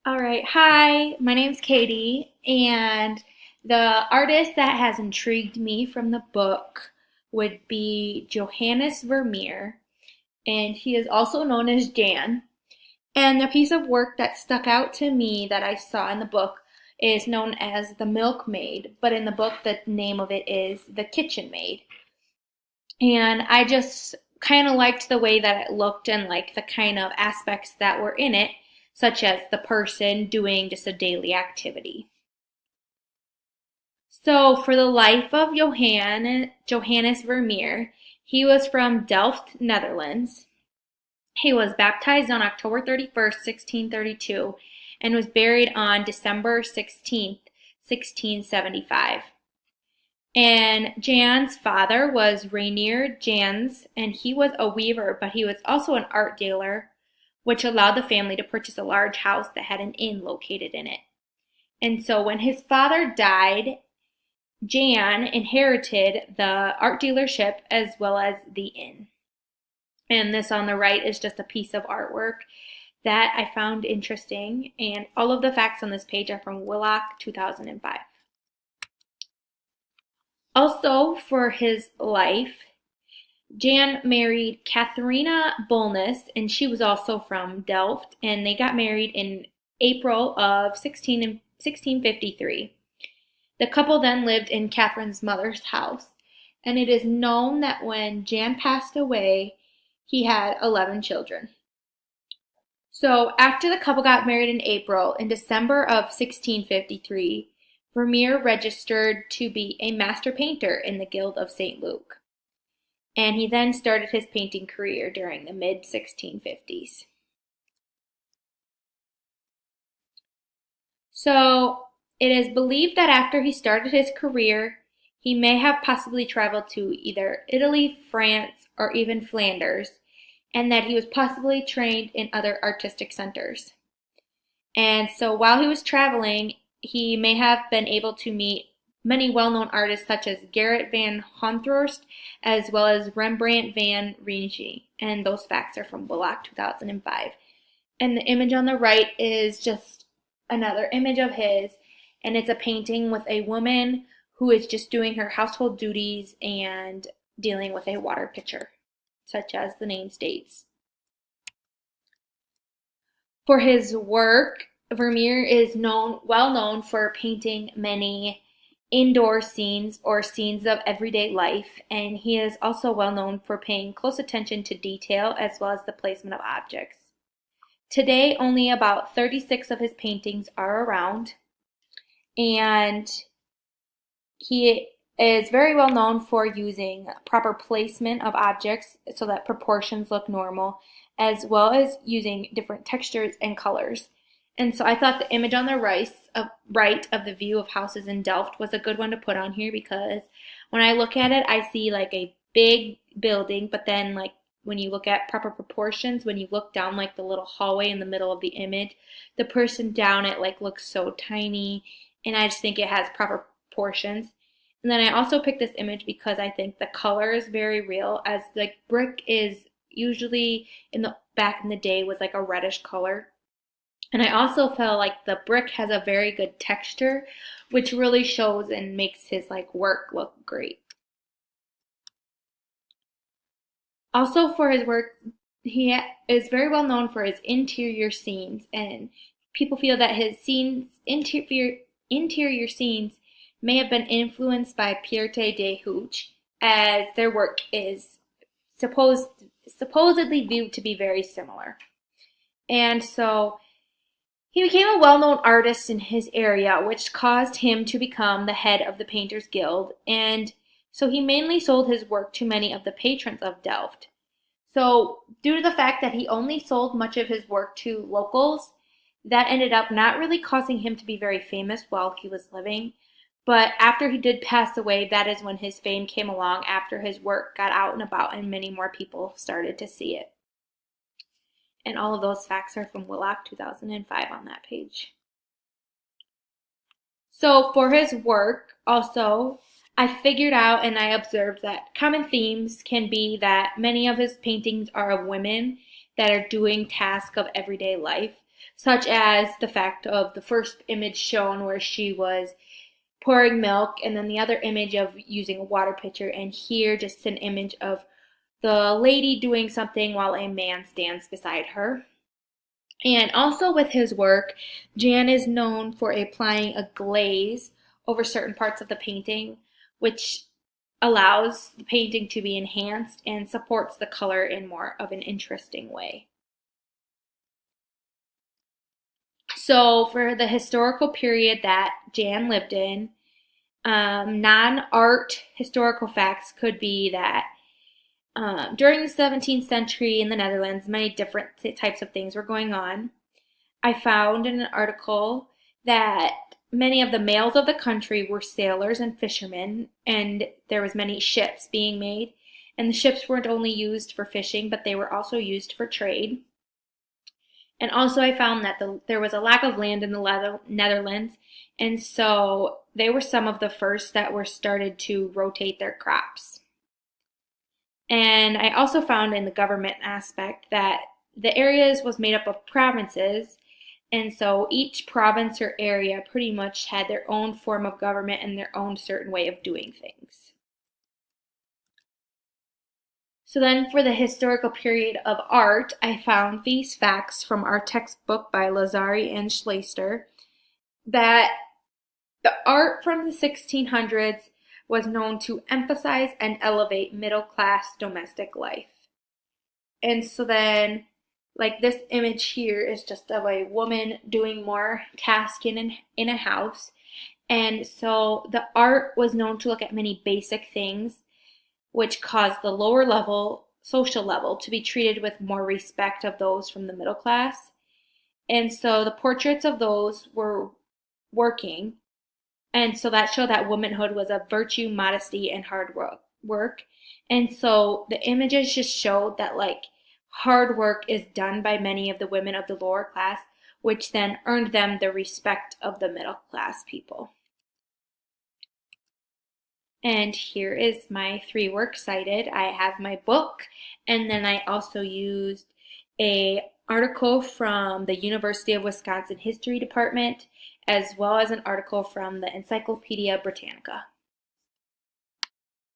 All right. Hi, my name's Katie, and the artist that has intrigued me from the book would be Johannes Vermeer, and he is also known as Jan. And the piece of work that stuck out to me that I saw in the book is known as The Milkmaid, but in the book, the name of it is The Kitchen Maid. And I just kind of liked the way that it looked and like the kind of aspects that were in it, such as the person doing just a daily activity. So, for the life of Johannes Vermeer, he was from Delft, Netherlands. He was baptized on October 31st, 1632, and was buried on December 16th, 1675. And Jan's father was Rainier Jans, and he was a weaver, but he was also an art dealer, which allowed the family to purchase a large house that had an inn located in it. And so when his father died, Jan inherited the art dealership as well as the inn. And this on the right is just a piece of artwork that I found interesting, and all of the facts on this page are from Willock 2005. Also, for his life, Jan married Katharina Bolness, and she was also from Delft, and they got married in April of 1653. The couple then lived in Catherine's mother's house, and it is known that when Jan passed away, he had 11 children. So after the couple got married in April, in December of 1653, Vermeer registered to be a master painter in the Guild of St. Luke. And he then started his painting career during the mid-1650s. So it is believed that after he started his career, he may have possibly traveled to either Italy, France, or even Flanders, and that he was possibly trained in other artistic centers. And so while he was traveling, he may have been able to meet many well-known artists such as Gerrit van Honthorst as well as Rembrandt van Rijn. And those facts are from Willock 2005. And the image on the right is just another image of his, and it's a painting with a woman who is just doing her household duties and dealing with a water pitcher, such as the name states. For his work, Vermeer is well known for painting many indoor scenes or scenes of everyday life, and he is also well known for paying close attention to detail as well as the placement of objects. Today, only about 36 of his paintings are around, and he is very well known for using proper placement of objects so that proportions look normal, as well as using different textures and colors. And so I thought the image on the right of the view of houses in Delft was a good one to put on here, because when I look at it, I see like a big building, but then like when you look at proper proportions, when you look down like the little hallway in the middle of the image, the person down it like looks so tiny, and I just think it has proper proportions. And then I also picked this image because I think the color is very real, as like brick is usually back in the day was like a reddish color. And I also felt like the brick has a very good texture, which really shows and makes his like work look great. Also for his work, he is very well known for his interior scenes, and people feel that his interior scenes may have been influenced by Pieter de Hooch, as their work is supposedly viewed to be very similar. And so he became a well-known artist in his area, which caused him to become the head of the Painters Guild, and so he mainly sold his work to many of the patrons of Delft. So due to the fact that he only sold much of his work to locals, that ended up not really causing him to be very famous while he was living. But after he did pass away, that is when his fame came along, after his work got out and about and many more people started to see it. And all of those facts are from Willock 2005 on that page. So for his work, also, I figured out and I observed that common themes can be that many of his paintings are of women that are doing tasks of everyday life. such as the fact of the first image shown where she was pouring milk, and then the other image of using a water pitcher, and here just an image of the lady doing something while a man stands beside her. And also with his work, Jan is known for applying a glaze over certain parts of the painting, which allows the painting to be enhanced and supports the color in more of an interesting way. So for the historical period that Jan lived in, non-art historical facts could be that during the 17th century in the Netherlands, many different types of things were going on. I found in an article that many of the males of the country were sailors and fishermen, and there was many ships being made. And the ships weren't only used for fishing, but they were also used for trade. And also I found that there was a lack of land in the Netherlands, and so they were some of the first that were started to rotate their crops. And I also found in the government aspect that the areas was made up of provinces, and so each province or area pretty much had their own form of government and their own certain way of doing things. So then for the historical period of art, I found these facts from our textbook by Lazari and Schleister that the art from the 1600s was known to emphasize and elevate middle-class domestic life. And so then, like this image here is just of a woman doing more tasking in a house. And so the art was known to look at many basic things, which caused the lower level, social level, to be treated with more respect of those from the middle class. And so the portraits of those were working. And so that showed that womanhood was a virtue, modesty, and hard work. And so the images just showed that like hard work is done by many of the women of the lower class, which then earned them the respect of the middle class people. And here is my 3 works cited. I have my book, and then I also used an article from the University of Wisconsin History Department, as well as an article from the Encyclopedia Britannica.